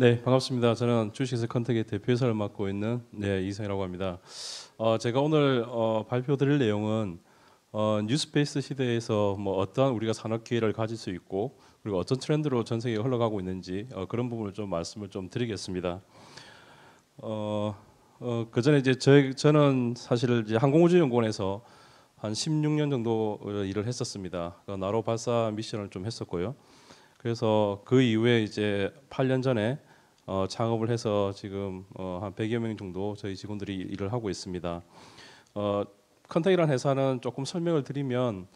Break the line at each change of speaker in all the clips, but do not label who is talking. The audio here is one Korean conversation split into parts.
네, 반갑습니다. 저는 주식회사 컨택의 대표이사를 맡고 있는 이성이라고 합니다. 제가 오늘 발표드릴 내용은 뉴스페이스 시대에서 뭐 어떠한 우리가 산업 기회를 가질 수 있고 그리고 어떤 트렌드로 전 세계가 흘러가고 있는지 그런 부분을 좀 말씀을 좀 드리겠습니다. 그 전에 이제 저는 사실 이제 항공우주연구원에서 한 16년 정도 일을 했었습니다. 나로 발사 미션을 좀 했었고요. 그래서 그 이후에 이제 8년 전에 창업을 해서 지금 한 100여 명 정도 저희 직원들이 일을 하고 있습니다. 컨택이라는 회사는 조금 설명을 드리면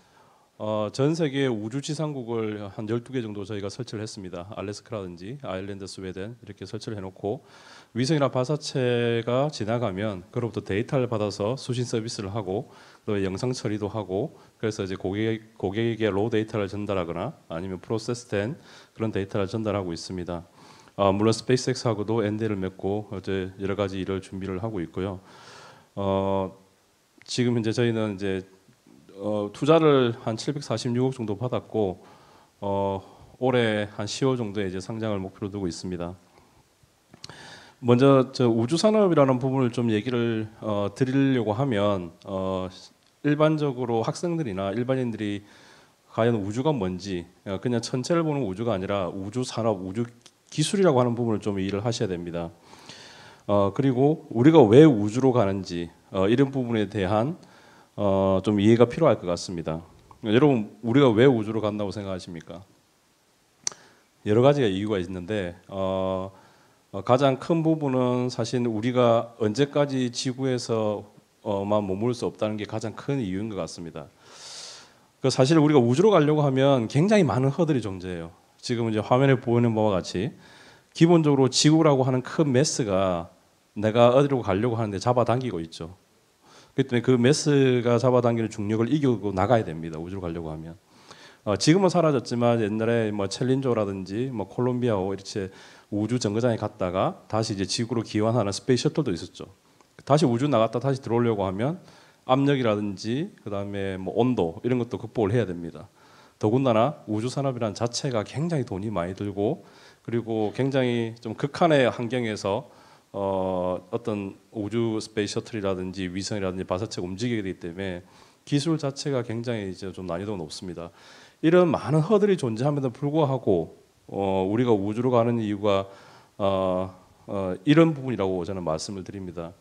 전 세계 우주 지상국을 한 12개 정도 저희가 설치를 했습니다. 알래스카라든지 아일랜드, 스웨덴 이렇게 설치를 해놓고 위성이나 발사체가 지나가면 그로부터 데이터를 받아서 수신 서비스를 하고 또 영상 처리도 하고 그래서 이제 고객에게 로 데이터를 전달하거나 아니면 프로세스된 그런 데이터를 전달하고 있습니다. 물론 스페이스X하고도 NDA를 맺고 이제 여러 가지 일을 준비를 하고 있고요. 지금 현재 저희는 이제 투자를 한 746억 정도 받았고 올해 한 10월 정도에 이제 상장을 목표로 두고 있습니다. 먼저 저 우주 산업이라는 부분을 좀 얘기를 드리려고 하면 일반적으로 학생들이나 일반인들이 과연 우주가 뭔지 그냥 전체를 보는 우주가 아니라 우주 산업, 우주 기술이라고 하는 부분을 좀 이해를 하셔야 됩니다. 그리고 우리가 왜 우주로 가는지 이런 부분에 대한 좀 이해가 필요할 것 같습니다. 여러분 우리가 왜 우주로 간다고 생각하십니까? 여러 가지가 이유가 있는데 가장 큰 부분은 사실 우리가 언제까지 지구에서만 머물 수 없다는 게 가장 큰 이유인 것 같습니다. 사실 우리가 우주로 가려고 하면 굉장히 많은 허들이 존재해요. 지금 이제 화면에 보이는 바와 같이 기본적으로 지구라고 하는 큰 매스가 내가 어디로 가려고 하는데 잡아당기고 있죠. 그렇기 때문에 그 매스가 잡아당기는 중력을 이기고 나가야 됩니다. 우주로 가려고 하면. 지금은 사라졌지만 옛날에 뭐 챌린저라든지 뭐 콜롬비아호 이렇게 우주 정거장에 갔다가 다시 이제 지구로 귀환하는 스페이스 셔틀도 있었죠. 다시 우주 나갔다 다시 들어오려고 하면 압력이라든지 그다음에 뭐 온도 이런 것도 극복을 해야 됩니다. 더군다나 우주 산업이라는 자체가 굉장히 돈이 많이 들고 그리고 굉장히 좀 극한의 환경에서 어떤 우주 스페이스 셔틀이라든지 위성이라든지 발사체가 움직이게 되기 때문에 기술 자체가 굉장히 이제 좀 난이도가 높습니다. 이런 많은 허들이 존재함에도 불구하고 우리가 우주로 가는 이유가 이런 부분이라고 저는 말씀을 드립니다.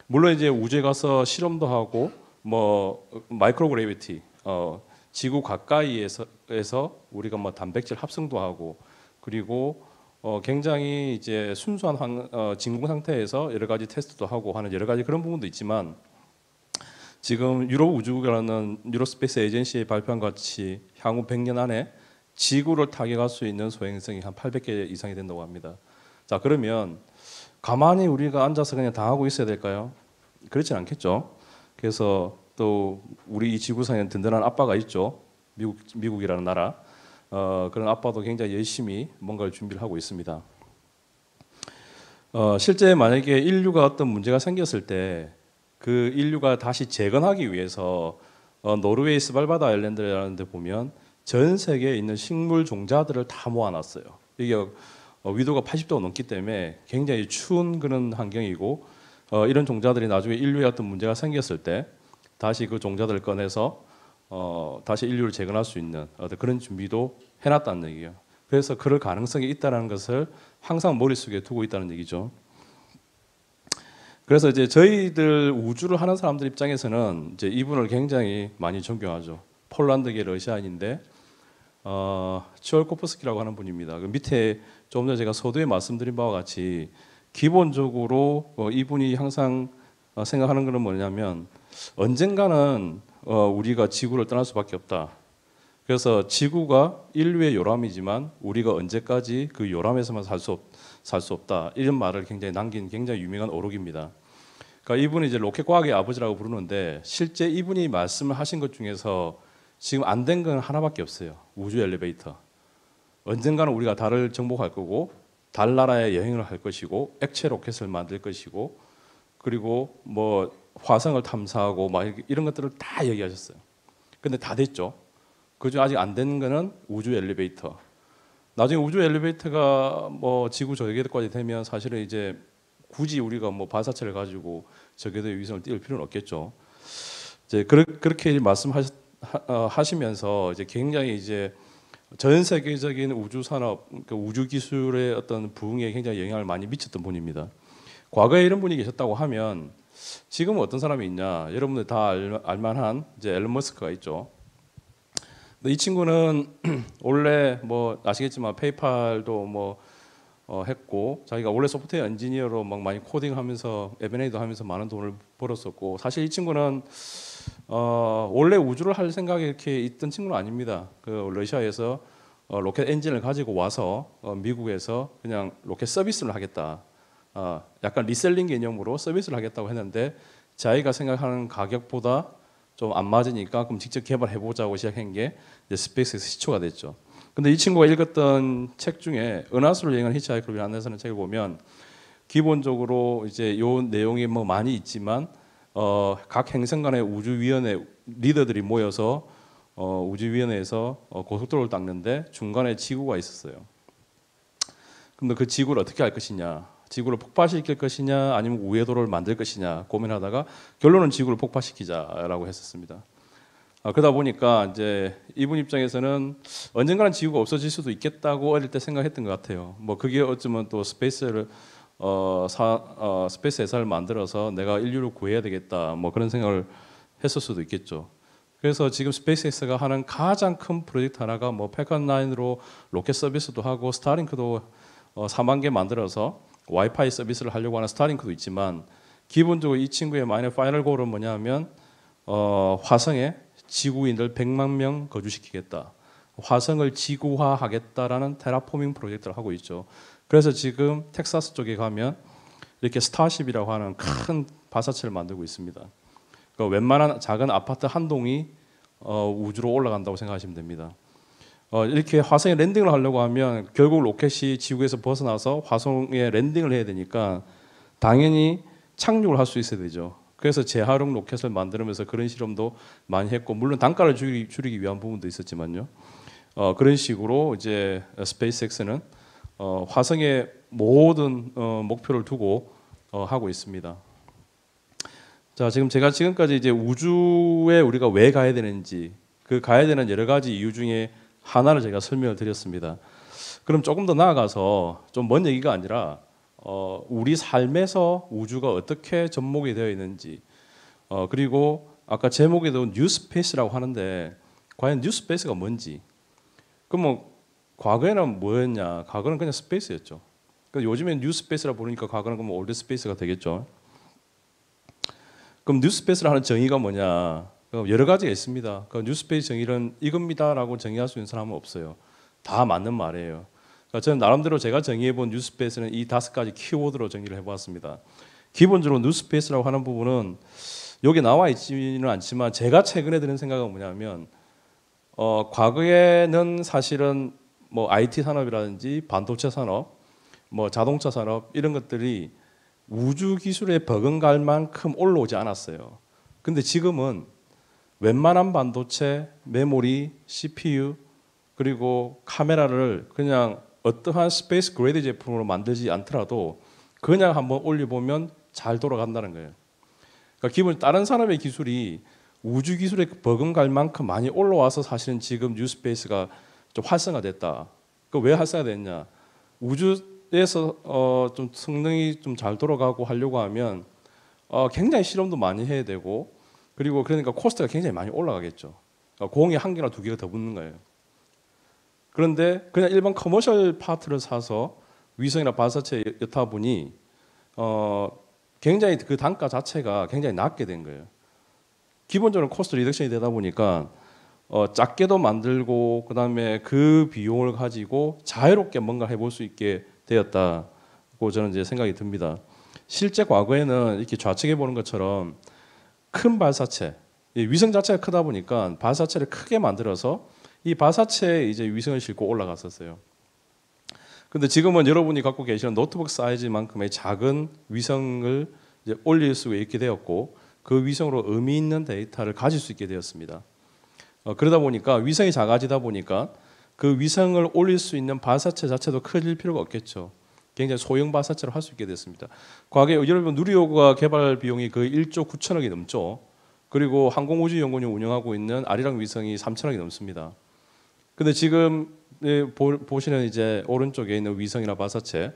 물론 이제 우주에 가서 실험도 하고 뭐 마이크로그래비티 지구 가까이에서 우리가 뭐 단백질 합성도 하고 그리고 굉장히 이제 순수한 진공 상태에서 여러 가지 테스트도 하고 하는 여러 가지 그런 부분도 있지만 지금 유럽 우주국이라는 유로스페이스 에이전시에 발표한 것 같이 향후 100년 안에 지구를 타격할 수 있는 소행성이 한 800개 이상이 된다고 합니다. 자, 그러면 가만히 우리가 앉아서 그냥 당하고 있어야 될까요? 그렇진 않겠죠. 그래서 또 우리 이 지구상에 든든한 아빠가 있죠. 미국이라는 나라. 그런 아빠도 굉장히 열심히 뭔가를 준비를 하고 있습니다. 실제 만약에 인류가 어떤 문제가 생겼을 때 그 인류가 다시 재건하기 위해서 노르웨이 스발바다 아일랜드라는 데 보면 전 세계에 있는 식물 종자들을 다 모아놨어요. 이게 위도가 80도가 넘기 때문에 굉장히 추운 그런 환경이고 이런 종자들이 나중에 인류에 어떤 문제가 생겼을 때 다시 그 종자들을 꺼내서 다시 인류를 재건할 수 있는 그런 준비도 해놨다는 얘기예요. 그래서 그럴 가능성이 있다는 것을 항상 머릿속에 두고 있다는 얘기죠. 그래서 이제 저희들 우주를 하는 사람들 입장에서는 이제 이분을 굉장히 많이 존경하죠. 폴란드계 러시아인인데 치올코프스키라고 하는 분입니다. 그 밑에 좀 전에 제가 서두에 말씀드린 바와 같이 기본적으로 이분이 항상 생각하는 것은 뭐냐면 언젠가는 우리가 지구를 떠날 수밖에 없다. 그래서 지구가 인류의 요람이지만 우리가 언제까지 그 요람에서만 살 수 없다. 이런 말을 굉장히 남긴 굉장히 유명한 어록입니다. 그러니까 이분이 이제 로켓 과학의 아버지라고 부르는데 실제 이분이 말씀을 하신 것 중에서 지금 안 된 건 하나밖에 없어요. 우주 엘리베이터. 언젠가는 우리가 달을 정복할 거고 달나라에 여행을 할 것이고 액체 로켓을 만들 것이고 그리고 뭐 화성을 탐사하고 막 이런 것들을 다 얘기하셨어요. 근데 다 됐죠. 그중 아직 안 된 거는 우주 엘리베이터. 나중에 우주 엘리베이터가 뭐 지구 저궤도까지 되면 사실은 이제 굳이 우리가 뭐 발사체를 가지고 저궤도의 위성을 띄울 필요는 없겠죠. 이제 그렇게 말씀하시면서 이제 굉장히 이제 전 세계적인 우주 산업, 그러니까 우주 기술의 어떤 부흥에 굉장히 영향을 많이 미쳤던 분입니다. 과거에 이런 분이 계셨다고 하면 지금은 어떤 사람이 있냐? 여러분들 다 알만한 이제 앨런 머스크가 있죠. 근데 이 친구는 원래 뭐 아시겠지만 페이팔도 뭐 했고 자기가 원래 소프트웨어 엔지니어로 막 많이 코딩하면서 M&A도 하면서 많은 돈을 벌었었고 사실 이 친구는 원래 우주를 할 생각이 이렇게 있던 친구는 아닙니다. 그 러시아에서 로켓 엔진을 가지고 와서 미국에서 그냥 로켓 서비스를 하겠다. 약간 리셀링 개념으로 서비스를 하겠다고 했는데 자기가 생각하는 가격보다 좀 안 맞으니까 그럼 직접 개발해 보자고 시작한 게 이제 스페이스에서 시초가 됐죠. 근데 이 친구가 읽었던 책 중에 은하수를 여행하는 히치하이커를 위한 안내서라는 책을 보면 기본적으로 이제 요 내용이 뭐 많이 있지만 각 행성 간의 우주위원회 리더들이 모여서 우주위원회에서 고속도로를 닦는데 중간에 지구가 있었어요. 근데 그 지구를 어떻게 할 것이냐, 지구를 폭파시킬 것이냐, 아니면 우회도를 만들 것이냐 고민하다가 결론은 지구를 폭파시키자라고 했었습니다. 그러다 보니까 이제 이분 입장에서는 언젠가는 지구가 없어질 수도 있겠다고 어릴 때 생각했던 것 같아요. 뭐 그게 어쩌면 또 스페이스 회사를 만들어서 내가 인류를 구해야 되겠다 뭐 그런 생각을 했을 수도 있겠죠. 그래서 지금 스페이스X가 하는 가장 큰 프로젝트 하나가 뭐 패컨 9으로 로켓 서비스도 하고 스타링크도 4만 개 만들어서 와이파이 서비스를 하려고 하는 스타링크도 있지만 기본적으로 이 친구의 파이널 골은 뭐냐면 화성에 지구인들 100만 명 거주시키겠다. 화성을 지구화하겠다라는 테라포밍 프로젝트를 하고 있죠. 그래서 지금 텍사스 쪽에 가면 이렇게 스타쉽이라고 하는 큰 발사체를 만들고 있습니다. 그러니까 웬만한 작은 아파트 한 동이 우주로 올라간다고 생각하시면 됩니다. 이렇게 화성에 랜딩을 하려고 하면 결국 로켓이 지구에서 벗어나서 화성에 랜딩을 해야 되니까 당연히 착륙을 할 수 있어야 되죠. 그래서 재활용 로켓을 만들면서 그런 실험도 많이 했고 물론 단가를 줄이기 위한 부분도 있었지만요. 그런 식으로 이제 스페이스X는 화성의 모든 목표를 두고 하고 있습니다. 자, 제가 지금까지 이제 우주에 우리가 왜 가야 되는지 그 가야 되는 여러 가지 이유 중에 하나를 제가 설명을 드렸습니다. 그럼 조금 더 나아가서 좀 먼 얘기가 아니라 우리 삶에서 우주가 어떻게 접목이 되어 있는지 그리고 아까 제목에도 뉴스페이스라고 하는데 과연 뉴스페이스가 뭔지 그럼 뭐 과거에는 뭐였냐? 과거는 그냥 스페이스였죠. 그러니까 요즘엔 뉴스페이스라 부르니까 과거는 그럼 올드스페이스가 되겠죠. 그럼 뉴스페이스를 하는 정의가 뭐냐? 여러 가지가 있습니다. 그 뉴스페이스 정의는 이겁니다라고 정의할 수 있는 사람은 없어요. 다 맞는 말이에요. 그러니까 저는 나름대로 제가 정의해본 뉴스페이스는 이 5가지 키워드로 정의를 해보았습니다. 기본적으로 뉴스페이스라고 하는 부분은 여기 나와 있지는 않지만 제가 최근에 드는 생각은 뭐냐면 과거에는 사실은 뭐 IT 산업이라든지 반도체 산업, 뭐 자동차 산업 이런 것들이 우주 기술에 버금갈 만큼 올라오지 않았어요. 근데 지금은 웬만한 반도체, 메모리, CPU 그리고 카메라를 그냥 어떠한 스페이스 그레이드 제품으로 만들지 않더라도 그냥 한번 올려보면 잘 돌아간다는 거예요. 그러니까 기본 다른 산업의 기술이 우주 기술에 버금갈 만큼 많이 올라와서 사실은 지금 뉴스페이스가 좀 활성화됐다. 그 왜 활성화됐냐? 우주에서 좀 성능이 좀 잘 돌아가고 하려고 하면 굉장히 실험도 많이 해야 되고 그리고 그러니까 코스트가 굉장히 많이 올라가겠죠. 그러니까 공이 한 개나 두 개가 더 붙는 거예요. 그런데 그냥 일반 커머셜 파트를 사서 위성이나 발사체에 여타 보니 굉장히 그 단가 자체가 굉장히 낮게 된 거예요. 기본적으로 코스트 리덕션이 되다 보니까 작게도 만들고 그다음에 그 비용을 가지고 자유롭게 뭔가 해볼 수 있게 되었다고 저는 이제 생각이 듭니다. 실제 과거에는 이렇게 좌측에 보는 것처럼 큰 발사체, 위성 자체가 크다 보니까 발사체를 크게 만들어서 이 발사체에 이제 위성을 싣고 올라갔었어요. 근데 지금은 여러분이 갖고 계시는 노트북 사이즈만큼의 작은 위성을 이제 올릴 수 있게 되었고 그 위성으로 의미 있는 데이터를 가질 수 있게 되었습니다. 그러다 보니까 위성이 작아지다 보니까 그 위성을 올릴 수 있는 발사체 자체도 커질 필요가 없겠죠. 굉장히 소형 발사체로 할 수 있게 됐습니다. 과거에 여러분 누리호가 개발 비용이 거의 1조 9천억이 넘죠. 그리고 항공우주연구원이 운영하고 있는 아리랑 위성이 3천억이 넘습니다. 근데 지금 보시는 이제 오른쪽에 있는 위성이나 발사체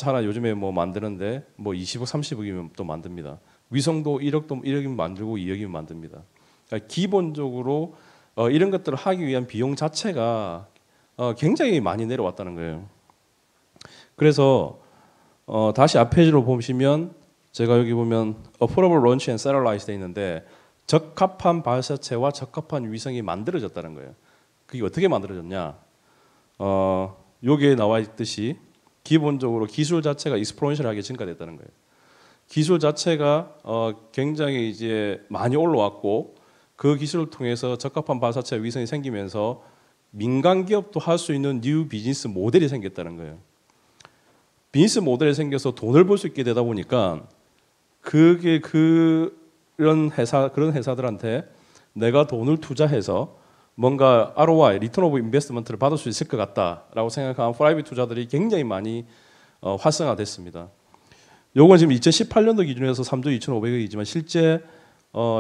하나 요즘에 뭐 만드는데 뭐 20억, 30억이면 또 만듭니다. 위성도 1억이면 만들고 2억이면 만듭니다. 그러니까 기본적으로 이런 것들을 하기 위한 비용 자체가 굉장히 많이 내려왔다는 거예요. 그래서 다시 앞 페이지로 보시면 제가 여기 보면 Affordable Launch and Satellite 돼 있는데 적합한 발사체와 적합한 위성이 만들어졌다는 거예요. 그게 어떻게 만들어졌냐? 여기에 나와 있듯이 기본적으로 기술 자체가 익스포넨셜하게 증가됐다는 거예요. 기술 자체가 굉장히 이제 많이 올라왔고 그 기술을 통해서 적합한 발사체 위성이 생기면서 민간 기업도 할 수 있는 뉴 비즈니스 모델이 생겼다는 거예요. 비즈니스 모델이 생겨서 돈을 벌 수 있게 되다 보니까 그게 그런 회사들한테 내가 돈을 투자해서 뭔가 ROI, 리턴 오브 인베스트먼트를 받을 수 있을 것 같다라고 생각하는 프라이빗 투자들이 굉장히 많이 활성화됐습니다. 요건 지금 2018년도 기준에서 3조 2,500억이지만 실제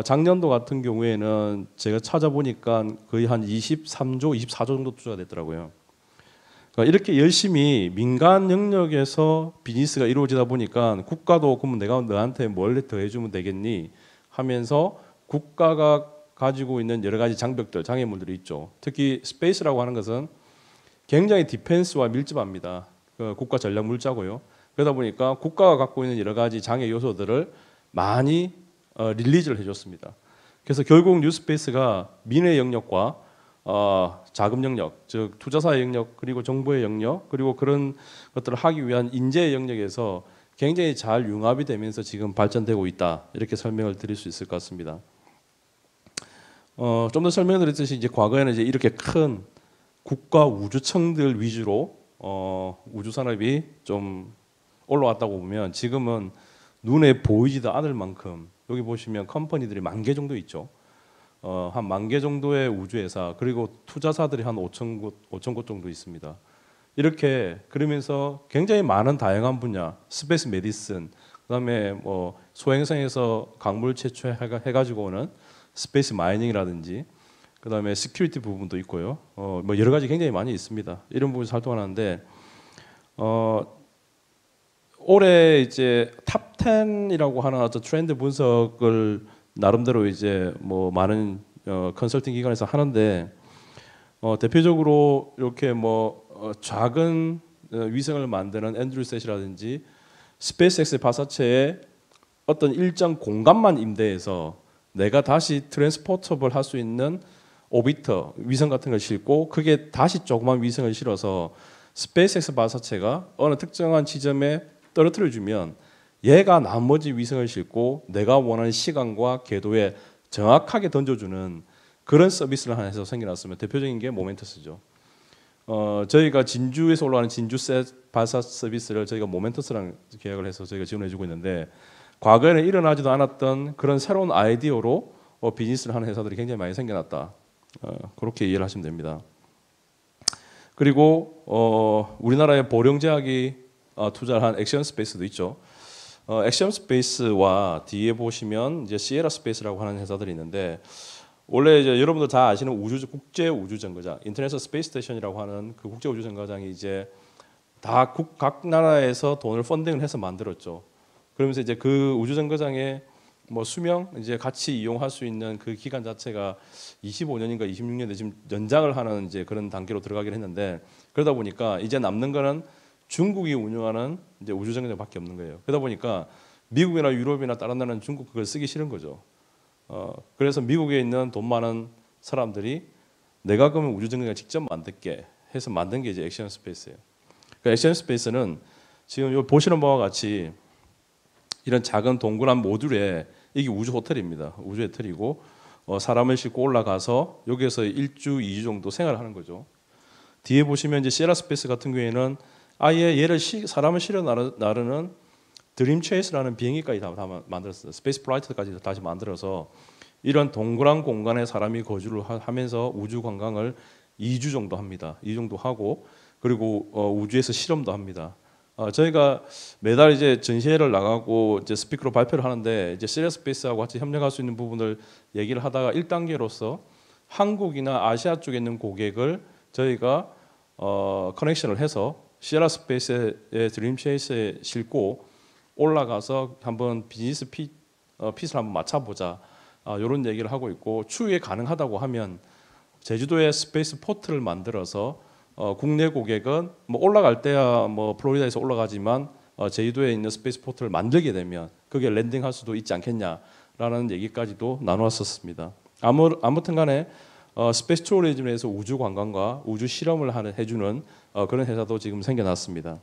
작년도 같은 경우에는 제가 찾아보니까 거의 한 23조, 24조 정도 투자가 됐더라고요. 그러니까 이렇게 열심히 민간 영역에서 비즈니스가 이루어지다 보니까 국가도 그러면 내가 너한테 뭘 더 해주면 되겠니 하면서 국가가 가지고 있는 여러 가지 장벽들, 장애물들이 있죠. 특히 스페이스라고 하는 것은 굉장히 디펜스와 밀접합니다. 국가 전략 물자고요. 그러다 보니까 국가가 갖고 있는 여러 가지 장애 요소들을 많이 릴리즈를 해줬습니다. 그래서 결국 뉴스페이스가 민의 영역과 자금 영역, 즉 투자사의 영역, 그리고 정부의 영역, 그리고 그런 것들을 하기 위한 인재의 영역에서 굉장히 잘 융합이 되면서 지금 발전되고 있다. 이렇게 설명을 드릴 수 있을 것 같습니다. 좀 더 설명드렸듯이 이제 과거에는 이제 이렇게 큰 국가 우주청들 위주로 우주 산업이 좀 올라왔다고 보면 지금은 눈에 보이지도 않을 만큼 여기 보시면 컴퍼니들이 10,000개 정도 있죠. 한 10,000개 정도의 우주회사 그리고 투자사들이 한 5,000곳 정도 있습니다. 이렇게 그러면서 굉장히 많은 다양한 분야, 스페이스 메디슨, 그다음에 뭐 소행성에서 광물 채취해가지고 오는 스페이스 마이닝이라든지, 그다음에 시큐리티 부분도 있고요. 뭐 여러 가지 굉장히 많이 있습니다. 이런 부분에서 활동하는데 올해 이제 탑 10이라고 하는 어떤 트렌드 분석을 나름대로 이제 뭐 많은 컨설팅 기관에서 하는데 대표적으로 이렇게 뭐 작은 위성을 만드는 앤드류셋이라든지 스페이스X 발사체에 어떤 일정 공간만 임대해서 내가 다시 트랜스포터블 할 수 있는 오비터 위성 같은 걸 싣고 그게 다시 조그만 위성을 실어서 스페이스X 발사체가 어느 특정한 지점에 떨어뜨려 주면 얘가 나머지 위성을 싣고 내가 원하는 시간과 궤도에 정확하게 던져주는 그런 서비스를 하나 해서 생겨났으면 대표적인 게 모멘터스죠. 저희가 진주에서 올라가는 진주셋 발사 서비스를 저희가 모멘터스랑 계약을 해서 저희가 지원해주고 있는데 과거에는 일어나지도 않았던 그런 새로운 아이디어로 비즈니스를 하는 회사들이 굉장히 많이 생겨났다. 그렇게 이해를 하시면 됩니다. 그리고 우리나라의 보령제약이 투자를 한 액션 스페이스도 있죠. 액션 스페이스와 뒤에 보시면 이제 시에라 스페이스라고 하는 회사들이 있는데 원래 이제 여러분들 다 아시는 국제 우주 정거장, 인터내셔널 스페이스 스테이션이라고 하는 그 국제 우주 정거장이 이제 다 각 나라에서 돈을 펀딩을 해서 만들었죠. 그러면서 이제 그 우주 정거장에 뭐 수명 이제 같이 이용할 수 있는 그 기간 자체가 25년인가 26년에 지금 연장을 하는 이제 그런 단계로 들어가긴 했는데 그러다 보니까 이제 남는 거는 중국이 운영하는 이제 우주 정거장밖에 없는 거예요. 그러다 보니까 미국이나 유럽이나 다른 나라는 중국 그걸 쓰기 싫은 거죠. 그래서 미국에 있는 돈 많은 사람들이 내가 그러면 우주 정거장을 직접 만들게 해서 만든 게 이제 액션 스페이스예요. 그러니까 액션 스페이스는 지금 여기 보시는 바와 같이 이런 작은 동그란 모듈에 이게 우주 호텔입니다. 우주 호텔이고 사람을 싣고 올라가서 여기에서 1주, 2주 정도 생활하는 거죠. 뒤에 보시면 이제 시에라 스페이스 같은 경우에는 아예 얘를 사람을 실어 나르는 드림 체이스라는 비행기까지 다 만들었어요. 스페이스 플라이트까지 다시 만들어서 이런 동그란 공간에 사람이 거주를 하면서 우주 관광을 2주 정도 합니다. 이 정도 하고 그리고 우주에서 실험도 합니다. 저희가 매달 이제 전시회를 나가고 이제 스피커로 발표를 하는데 이제 시리어스 스페이스하고 같이 협력할 수 있는 부분을 얘기를 하다가 1단계로서 한국이나 아시아 쪽에 있는 고객을 저희가 커넥션을 해서 시에라 스페이스의 드림 체이스에 싣고 올라가서 한번 비즈니스 핏을 한번 맞춰보자. 이런 얘기를 하고 있고 추후에 가능하다고 하면 제주도에 스페이스 포트를 만들어서 국내 고객은 뭐 올라갈 때야 뭐 플로리다에서 올라가지만 제주도에 있는 스페이스 포트를 만들게 되면 그게 랜딩할 수도 있지 않겠냐라는 얘기까지도 나누었었습니다. 아무튼간에 스페이스 투어리즘에서 우주 관광과 우주 실험을 해주는 그런 회사도 지금 생겨났습니다.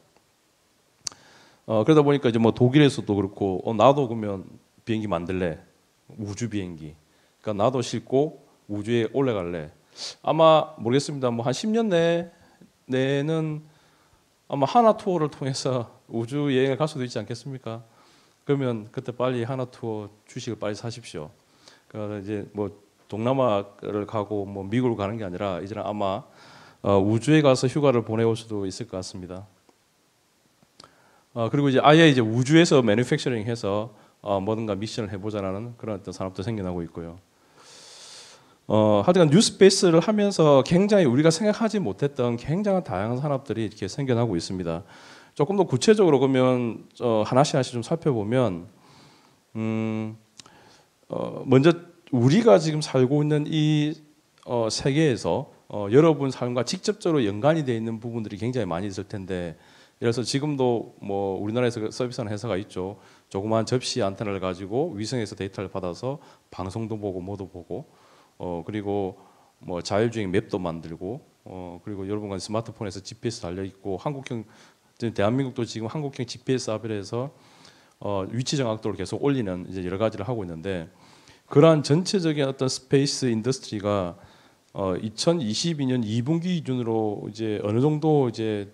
그러다 보니까 이제 뭐 독일에서도 그렇고 나도 그러면 비행기 만들래. 우주 비행기. 그러니까 나도 싣고 우주에 올라갈래. 아마 모르겠습니다. 뭐 한 10년 내에는 아마 하나 투어를 통해서 우주 여행을 갈 수도 있지 않겠습니까? 그러면 그때 빨리 하나 투어 주식을 빨리 사십시오. 그러니까 이제 뭐 동남아를 가고 뭐 미국을 가는 게 아니라 이제는 아마 우주에 가서 휴가를 보내올 수도 있을 것 같습니다. 그리고 이제 아예 이제 우주에서 매니팩처링해서 뭐든가 미션을 해보자라는 그런 어떤 산업도 생겨나고 있고요. 하여간 뉴스페이스를 하면서 굉장히 우리가 생각하지 못했던 굉장한 다양한 산업들이 이렇게 생겨나고 있습니다. 조금 더 구체적으로 그러면 하나씩 좀 살펴보면 먼저 우리가 지금 살고 있는 이 세계에서 여러분 삶과 직접적으로 연관이 되어 있는 부분들이 굉장히 많이 있을 텐데 그래서 지금도 뭐 우리나라에서 서비스하는 회사가 있죠. 조그마한 접시 안테나를 가지고 위성에서 데이터를 받아서 방송도 보고 뭐도 보고 그리고 뭐 자율주행 맵도 만들고 그리고 여러분과 스마트폰에서 GPS 달려 있고 한국형 대한민국도 지금 한국형 GPS 합의해서 위치 정확도를 계속 올리는 이제 여러 가지를 하고 있는데 그러한 전체적인 어떤 스페이스 인더스트리가 2022년 2분기 기준으로 이제 어느 정도 이제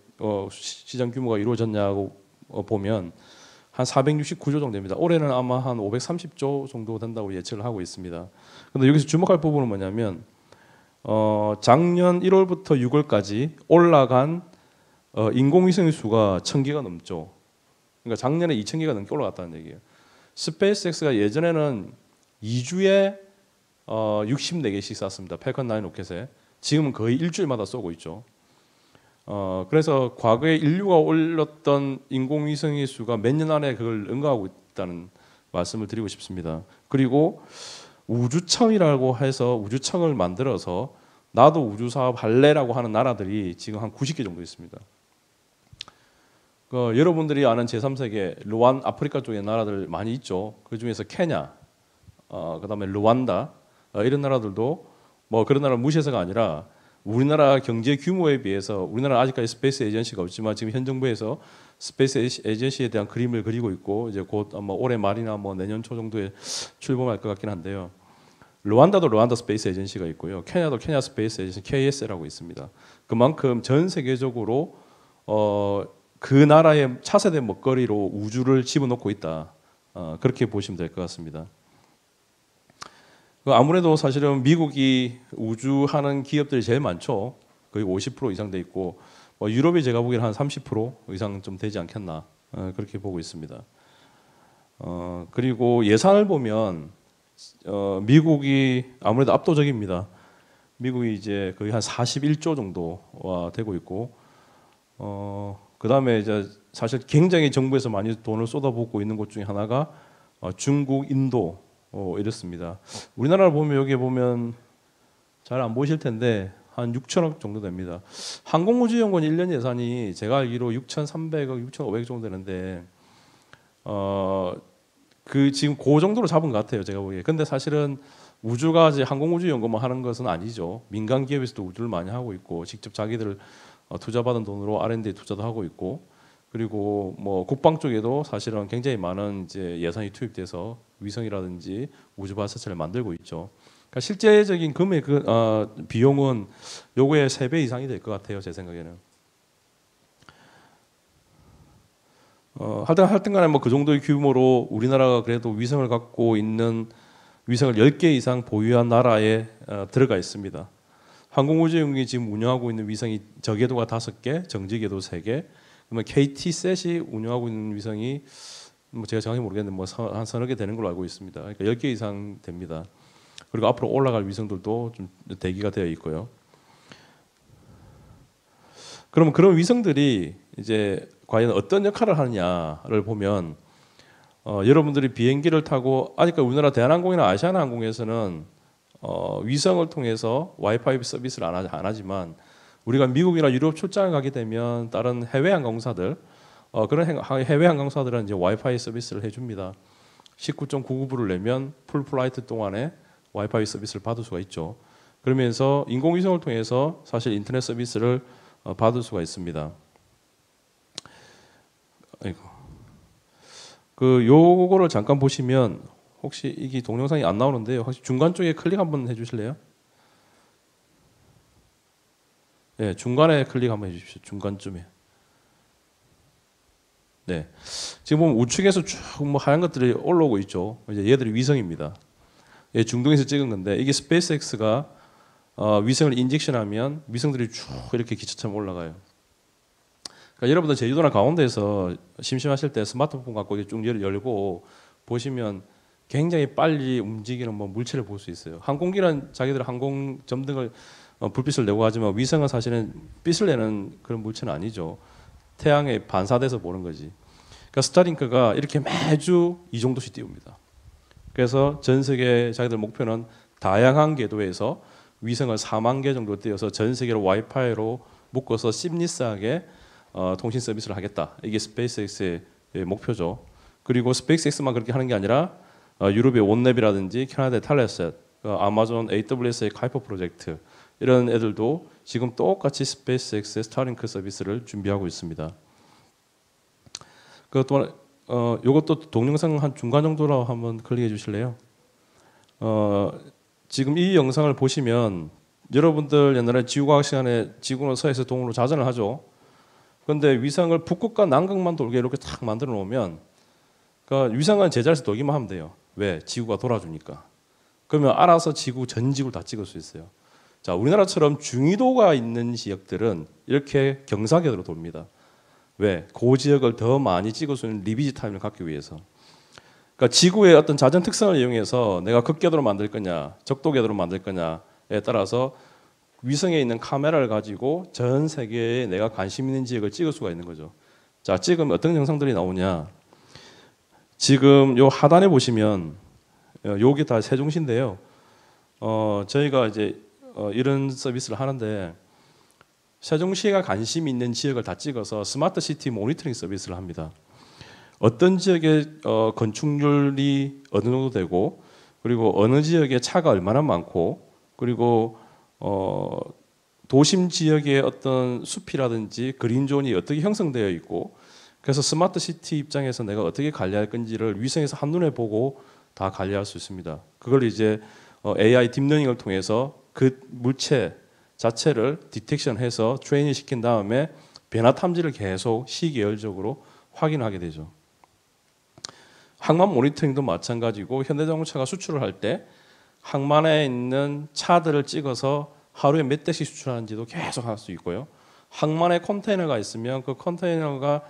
시장 규모가 이루어졌냐고 보면 한 469조 정도 됩니다. 올해는 아마 한 530조 정도 된다고 예측을 하고 있습니다. 그런데 여기서 주목할 부분은 뭐냐면 작년 1월부터 6월까지 올라간 인공위성의 수가 1000개가 넘죠. 그러니까 작년에 2000개가 넘게 올라갔다는 얘기예요. 스페이스X가 예전에는 2주에 64개씩 쐈습니다. 팔컨 9 로켓에. 지금은 거의 일주일마다 쏘고 있죠. 그래서 과거에 인류가 올렸던 인공위성의 수가 몇 년 안에 그걸 능가하고 있다는 말씀을 드리고 싶습니다. 그리고 우주청이라고 해서 우주청을 만들어서 나도 우주 사업 할래라고 하는 나라들이 지금 한 90개 정도 있습니다. 여러분들이 아는 제3세계 루안 아프리카 쪽의 나라들 많이 있죠. 그 중에서 케냐, 그다음에 루안다 이런 나라들도 뭐 그런 나라 무시해서가 아니라 우리나라 경제 규모에 비해서 우리나라 아직까지 스페이스 에이전시가 없지만 지금 현 정부에서 스페이스 에이전시에 대한 그림을 그리고 있고 이제 곧 아마 올해 말이나 뭐 내년 초 정도에 출범할 것 같긴 한데요. 루안다도 루안다 스페이스 에이전시가 있고요. 케냐도 케냐 스페이스 에이전시 KSL하고 있습니다. 그만큼 전 세계적으로 그 나라의 차세대 먹거리로 우주를 집어넣고 있다. 그렇게 보시면 될 것 같습니다. 아무래도 사실은 미국이 우주하는 기업들이 제일 많죠. 거의 50% 이상 돼 있고 유럽이 제가 보기에는 한 30% 이상 좀 되지 않겠나 그렇게 보고 있습니다. 그리고 예산을 보면 미국이 아무래도 압도적입니다. 미국이 이제 거의 한 41조 정도가 되고 있고 그 다음에 이제 사실 굉장히 정부에서 많이 돈을 쏟아붓고 있는 곳 중에 하나가 중국, 인도 이렇습니다. 우리나라를 보면 여기 보면 잘 안 보이실 텐데 한 6천억 정도 됩니다. 항공우주연구원 1년 예산이 제가 알기로 6,300억, 6,500억 정도 되는데 그 지금 그 정도로 잡은 것 같아요. 제가 보기에. 근데 사실은 우주가 이제 항공우주연구만 하는 것은 아니죠. 민간 기업에서도 우주를 많이 하고 있고 직접 자기들 투자받은 돈으로 R&D 투자도 하고 있고 그리고 뭐 국방 쪽에도 사실은 굉장히 많은 이제 예산이 투입돼서 위성이라든지 우주 발사체를 만들고 있죠. 그러니까 실제적인 금액 비용은 요거의 3배 이상이 될 것 같아요. 제 생각에는. 하여튼간에 뭐 그 정도의 규모로 우리나라가 그래도 위성을 갖고 있는 위성을 10개 이상 보유한 나라에 들어가 있습니다. 항공우주연구이 지금 운영하고 있는 위성이 저궤도가 5개, 정지궤도 3개. 그러면 KT셋이 운영하고 있는 위성이 뭐 제가 정확히 모르겠는데 뭐 한 서너 개 되는 걸로 알고 있습니다. 그러니까 10개 이상 됩니다. 그리고 앞으로 올라갈 위성들도 좀 대기가 되어 있고요. 그러면 그런 위성들이 이제 과연 어떤 역할을 하느냐를 보면 여러분들이 비행기를 타고 아직까지 우리나라 대한항공이나 아시아나항공에서는 위성을 통해서 와이파이 서비스를 안 하지만 우리가 미국이나 유럽 출장을 가게 되면 다른 해외 항공사들 그런 해외 항공사들은 이제 와이파이 서비스를 해줍니다. 19.99불을 내면 풀 플라이트 동안에 와이파이 서비스를 받을 수가 있죠. 그러면서 인공위성을 통해서 사실 인터넷 서비스를 받을 수가 있습니다. 아이고. 요거를 잠깐 보시면 혹시 이게 동영상이 안 나오는데요. 혹시 중간 쪽에 클릭 한번 해주실래요? 네, 중간에 클릭 한번 해주십시오. 중간쯤에. 네, 지금 보면 우측에서 쭉 뭐 하얀 것들이 올라오고 있죠. 이제 얘들이 위성입니다. 예, 중동에서 찍은 건데 이게 스페이스X가 위성을 인젝션하면 위성들이 쭉 이렇게 기차처럼 올라가요. 그러니까 여러분들 제주도나 강원도에서 심심하실 때 스마트폰 갖고 쭉 열고 보시면 굉장히 빨리 움직이는 뭐 물체를 볼 수 있어요. 항공기는 자기들 항공 점등을 불빛을 내고 하지만 위성은 사실은 빛을 내는 그런 물체는 아니죠. 태양에 반사돼서 보는 거지. 그러니까 스타링크가 이렇게 매주 이 정도씩 띄웁니다. 그래서 전 세계 자기들 목표는 다양한 궤도에서 위성을 4만 개 정도 띄워서 전 세계로 와이파이로 묶어서 심리스하게 통신 서비스를 하겠다. 이게 스페이스X의 목표죠. 그리고 스페이스X만 그렇게 하는 게 아니라 유럽의 온랩이라든지 캐나다의 탈레셋, 아마존 AWS의 카이퍼 프로젝트 이런 애들도 지금 똑같이 스페이스X의 스타링크 서비스를 준비하고 있습니다. 그 또한 이것도 동영상 한 중간 정도로 한번 클릭해 주실래요? 지금 이 영상을 보시면 여러분들 옛날에 지구과학 시간에 지구는 서에서 동으로 자전을 하죠. 그런데 위성을 북극과 남극만 돌게 이렇게 딱 만들어 놓으면 그러니까 위성은 제자리에서 돌기만 하면 돼요. 왜? 지구가 돌아주니까. 그러면 알아서 지구 전 지구를 다 찍을 수 있어요. 자, 우리나라처럼 중위도가 있는 지역들은 이렇게 경사궤도로 돕니다. 왜? 그 지역을 더 많이 찍을 수 있는 리비지 타임을 갖기 위해서. 그러니까 지구의 어떤 자전 특성을 이용해서 내가 극궤도로 만들 거냐, 적도궤도로 만들 거냐에 따라서 위성에 있는 카메라를 가지고 전 세계에 내가 관심 있는 지역을 찍을 수가 있는 거죠. 자, 찍으면 어떤 영상들이 나오냐? 지금 요 하단에 보시면 요게 다 세종시인데요. 저희가 이제 이런 서비스를 하는데 세종시가 관심 있는 지역을 다 찍어서 스마트 시티 모니터링 서비스를 합니다. 어떤 지역의 건축률이 어느 정도 되고 그리고 어느 지역에 차가 얼마나 많고 그리고 도심 지역의 어떤 숲이라든지 그린존이 어떻게 형성되어 있고 그래서 스마트 시티 입장에서 내가 어떻게 관리할 건지를 위성에서 한눈에 보고 다 관리할 수 있습니다. 그걸 이제 AI 딥러닝을 통해서 그 물체 자체를 디텍션해서 트레이닝 시킨 다음에 변화 탐지를 계속 시계열적으로 확인하게 되죠. 항만 모니터링도 마찬가지고 현대자동차가 수출을 할 때 항만에 있는 차들을 찍어서 하루에 몇 대씩 수출하는지도 계속 할 수 있고요. 항만에 컨테이너가 있으면 그 컨테이너가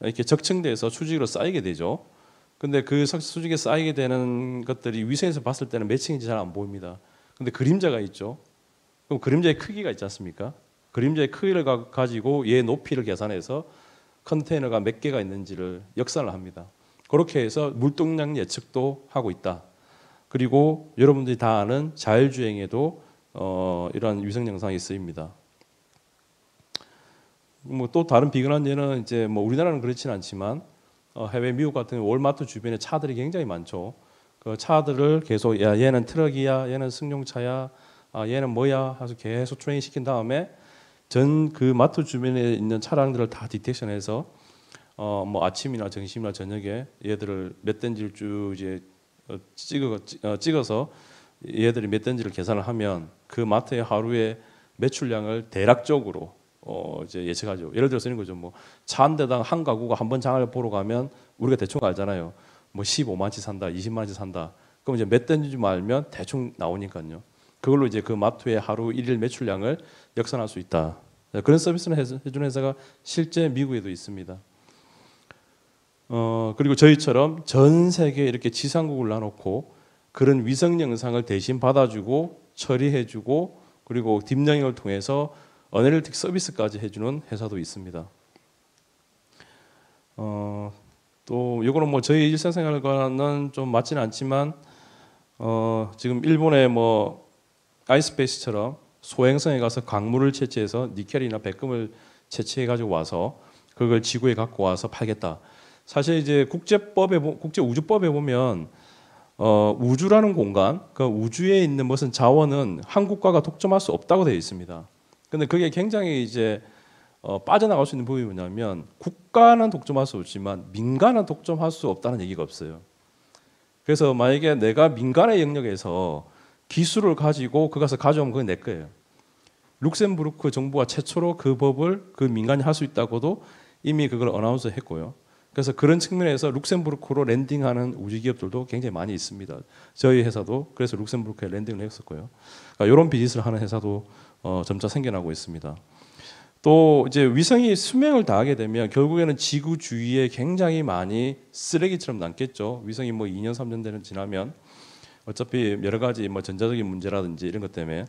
이렇게 적층돼서 수직으로 쌓이게 되죠. 근데 그 수직에 쌓이게 되는 것들이 위성에서 봤을 때는 몇 층인지 잘 안 보입니다. 근데 그림자가 있죠. 그럼 그림자의 크기가 있지 않습니까? 그림자의 크기를 가지고 얘 높이를 계산해서 컨테이너가 몇 개가 있는지를 역산을 합니다. 그렇게 해서 물동량 예측도 하고 있다. 그리고 여러분들이 다 아는 자율주행에도 이러한 위성 영상이 쓰입니다. 뭐 또 다른 비근한 예는 이제 뭐 우리나라는 그렇지는 않지만 해외 미국 같은 월마트 주변에 차들이 굉장히 많죠. 그 차들을 계속 야 얘는 트럭이야, 얘는 승용차야, 얘는 뭐야 해서 계속 트레이닝 시킨 다음에 전 그 마트 주변에 있는 차량들을 다 디텍션해서 뭐 아침이나 점심이나 저녁에 얘들을 몇 대인지를 쭉 이제 찍어서 얘들이 몇 대인지를 계산을 하면 그 마트의 하루의 매출량을 대략적으로 이제 예측하죠. 예를 들어서 이런 거죠. 뭐 차 한 대당 한 가구가 한 번 장을 보러 가면 우리가 대충 알잖아요. 뭐 15만치 산다, 20만치 산다. 그럼 이제 몇 대인지 알면 대충 나오니까요. 그걸로 이제 그 마트의 하루 일일 매출량을 역산할 수 있다. 그런 서비스를 해주는 회사가 실제 미국에도 있습니다. 그리고 저희처럼 전 세계에 이렇게 지상국을 놔놓고 그런 위성 영상을 대신 받아주고 처리해주고 그리고 딥러닝을 통해서 어널리틱 서비스까지 해주는 회사도 있습니다. 또 이거는 뭐 저희 일상생활과는 좀 맞지는 않지만 지금 일본의 뭐 아이스페이스처럼 소행성에 가서 광물을 채취해서 니켈이나 백금을 채취해 가지고 와서 그걸 지구에 갖고 와서 팔겠다. 사실 이제 국제 우주법에 보면 우주라는 공간, 그 우주에 있는 무슨 자원은 한 국가가 독점할 수 없다고 되어 있습니다. 근데 그게 굉장히 이제 빠져나갈 수 있는 부분이 뭐냐면 국가는 독점할 수 없지만 민간은 독점할 수 없다는 얘기가 없어요. 그래서 만약에 내가 민간의 영역에서 기술을 가지고 그것을 가져오면 그건 내 거예요. 룩셈부르크 정부가 최초로 그 법을 그 민간이 할 수 있다고도 이미 그걸 어나운스 했고요. 그래서 그런 측면에서 룩셈부르크로 랜딩하는 우주기업들도 굉장히 많이 있습니다. 저희 회사도 그래서 룩셈부르크에 랜딩을 했었고요. 그러니까 이런 비즈니스를 하는 회사도 점차 생겨나고 있습니다. 또 이제 위성이 수명을 다하게 되면 결국에는 지구 주위에 굉장히 많이 쓰레기처럼 남겠죠. 위성이 뭐 2년 3년 되는 지나면 어차피 여러 가지 뭐 전자적인 문제라든지 이런 것 때문에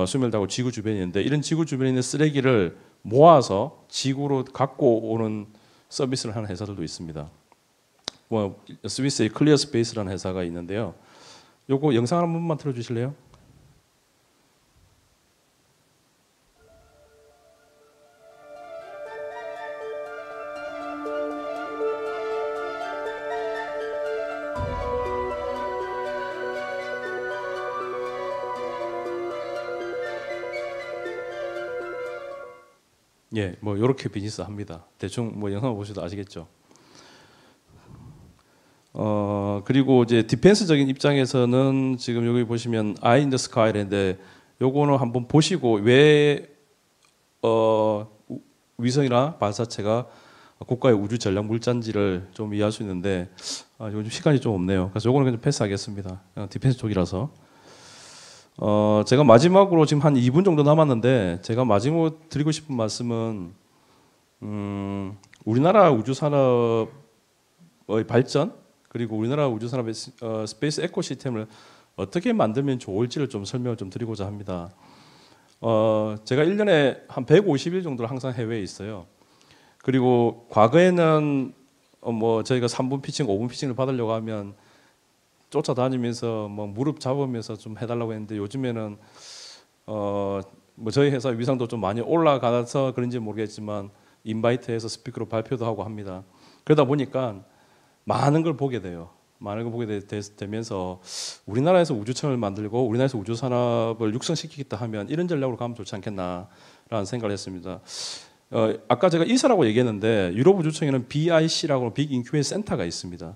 수명을 다하고 지구 주변에 있는데 이런 지구 주변에 있는 쓰레기를 모아서 지구로 갖고 오는 서비스를 하는 회사들도 있습니다. 뭐 스위스의 클리어 스페이스라는 회사가 있는데요. 요거 영상 한 번만 틀어주실래요? 예, 뭐 이렇게 비즈니스 합니다. 대충 뭐 영상 보셔도 아시겠죠. 그리고 이제 디펜스적인 입장에서는 지금 여기 보시면 Eye in the Sky인데 요거는 한번 보시고 왜 위성이나 발사체가 국가의 우주 전략 물자인지를 좀 이해할 수 있는데 요즘 시간이 좀 없네요. 그래서 요거는 그냥 패스하겠습니다. 디펜스 쪽이라서. 제가 마지막으로 지금 한 2분 정도 남았는데 제가 마지막으로 드리고 싶은 말씀은 우리나라 우주 산업의 발전 그리고 우리나라 우주 산업의 스페이스 에코시스템을 어떻게 만들면 좋을지를 좀 설명을 좀 드리고자 합니다. 제가 1년에 한 150일 정도를 항상 해외에 있어요. 그리고 과거에는 뭐 저희가 3분 피칭, 5분 피칭을 받으려고 하면 쫓아다니면서 뭐 무릎 잡으면서 좀 해달라고 했는데 요즘에는 뭐 저희 회사 위상도 좀 많이 올라가서 그런지 모르겠지만 인바이트해서 스피커로 발표도 하고 합니다. 그러다 보니까 많은 걸 보게 돼요. 많은 걸 보게 되면서 우리나라에서 우주청을 만들고 우리나라에서 우주 산업을 육성시키겠다 하면 이런 전략으로 가면 좋지 않겠나라는 생각을 했습니다. 아까 제가 이사라고 얘기했는데 유럽 우주청에는 BIC라고 빅 인큐베이션 센터가 있습니다.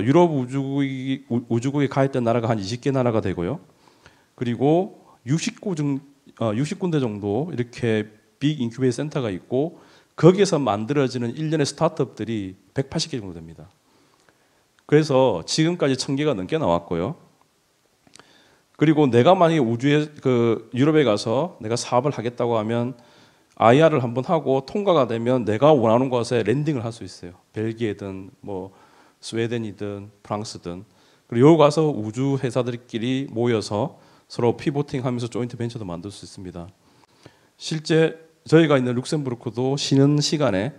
유럽 우주국에 가입된 나라가 한 20개 나라가 되고요. 그리고 60군데 정도 이렇게 빅 인큐베이션 센터가 있고 거기에서 만들어지는 일련의 스타트업들이 180개 정도 됩니다. 그래서 지금까지 1000개가 넘게 나왔고요. 그리고 내가 만약에 우주에 유럽에 가서 내가 사업을 하겠다고 하면 IR을 한번 하고 통과가 되면 내가 원하는 곳에 랜딩을 할 수 있어요. 벨기에든 뭐 스웨덴이든 프랑스든. 그리고 여기 가서 우주 회사들끼리 모여서 서로 피보팅하면서 조인트 벤처도 만들 수 있습니다. 실제 저희가 있는 룩셈부르크도 쉬는 시간에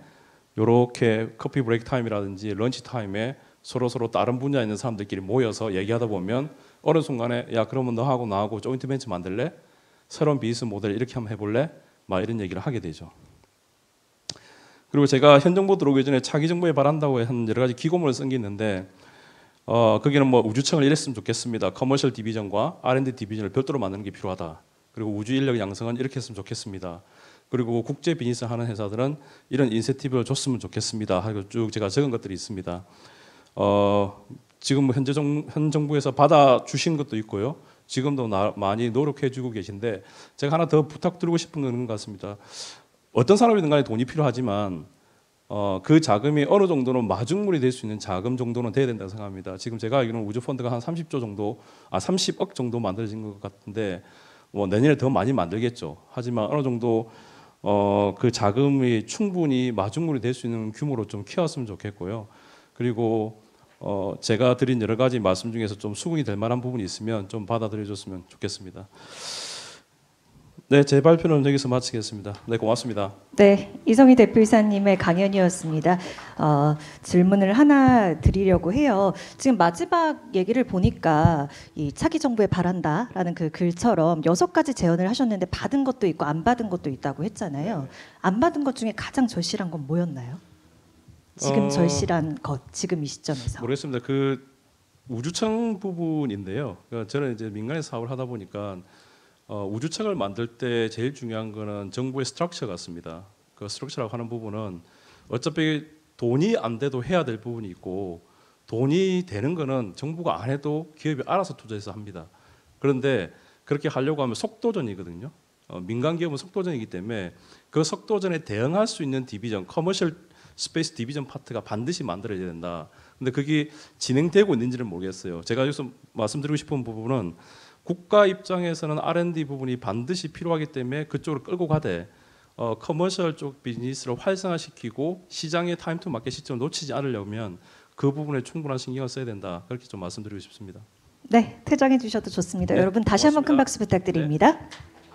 이렇게 커피 브레이크 타임이라든지 런치 타임에 서로 다른 분야에 있는 사람들끼리 모여서 얘기하다 보면 어느 순간에 야 그러면 너하고 나하고 조인트 벤처 만들래? 새로운 비즈니스 모델 이렇게 한번 해볼래? 막 이런 얘기를 하게 되죠. 그리고 제가 현 정부 들어오기 전에 차기 정부에 바란다고 한 여러 가지 기고문을 쓴 게 있는데 거기는 뭐 우주청을 이랬으면 좋겠습니다. 커머셜 디비전과 R&D 디비전을 별도로 만드는 게 필요하다. 그리고 우주 인력 양성은 이렇게 했으면 좋겠습니다. 그리고 국제 비즈니스 하는 회사들은 이런 인센티브를 줬으면 좋겠습니다. 하고 쭉 제가 적은 것들이 있습니다. 지금 현 정부에서 받아 주신 것도 있고요. 지금도 많이 노력해 주고 계신데 제가 하나 더 부탁드리고 싶은 건 같습니다. 어떤 산업이든 간에 돈이 필요하지만 그 자금이 어느 정도는 마중물이 될 수 있는 자금 정도는 돼야 된다고 생각합니다. 지금 제가 알기로는 우주 펀드가 한 30조 정도, 30억 정도 만들어진 것 같은데 뭐 내년에 더 많이 만들겠죠. 하지만 어느 정도 그 자금이 충분히 마중물이 될 수 있는 규모로 좀 키웠으면 좋겠고요. 그리고 제가 드린 여러 가지 말씀 중에서 좀 수긍이 될 만한 부분이 있으면 좀 받아들여줬으면 좋겠습니다. 네, 제 발표는 여기서 마치겠습니다. 네, 고맙습니다.
네, 이성희 대표이사님의 강연이었습니다. 질문을 하나 드리려고 해요. 지금 마지막 얘기를 보니까 이 차기 정부에 바란다라는 그 글처럼 6가지 제언을 하셨는데 받은 것도 있고 안 받은 것도 있다고 했잖아요. 안 받은 것 중에 가장 절실한 건 뭐였나요? 지금 절실한 것, 지금 이 시점에서.
모르겠습니다. 그 우주청 부분인데요. 그러니까 저는 이제 민간에서 사업을 하다 보니까 우주청을 만들 때 제일 중요한 거는 정부의 스트럭처 같습니다. 그 스트럭처라고 하는 부분은 어차피 돈이 안 돼도 해야 될 부분이 있고 돈이 되는 거는 정부가 안 해도 기업이 알아서 투자해서 합니다. 그런데 그렇게 하려고 하면 속도전이거든요. 민간 기업은 속도전이기 때문에 그 속도전에 대응할 수 있는 디비전, 커머셜 스페이스 디비전 파트가 반드시 만들어야 된다. 근데 그게 진행되고 있는지는 모르겠어요. 제가 여기서 말씀드리고 싶은 부분은 국가 입장에서는 R&D 부분이 반드시 필요하기 때문에 그쪽으로 끌고 가되 커머셜 쪽 비즈니스를 활성화시키고 시장의 타임 투 마켓 시점을 놓치지 않으려면 그 부분에 충분한 신경을 써야 된다. 그렇게 좀 말씀드리고 싶습니다.
네, 퇴장해 주셔도 좋습니다.
네,
여러분 다시 한번 큰
고맙습니다.
박수 부탁드립니다.
네.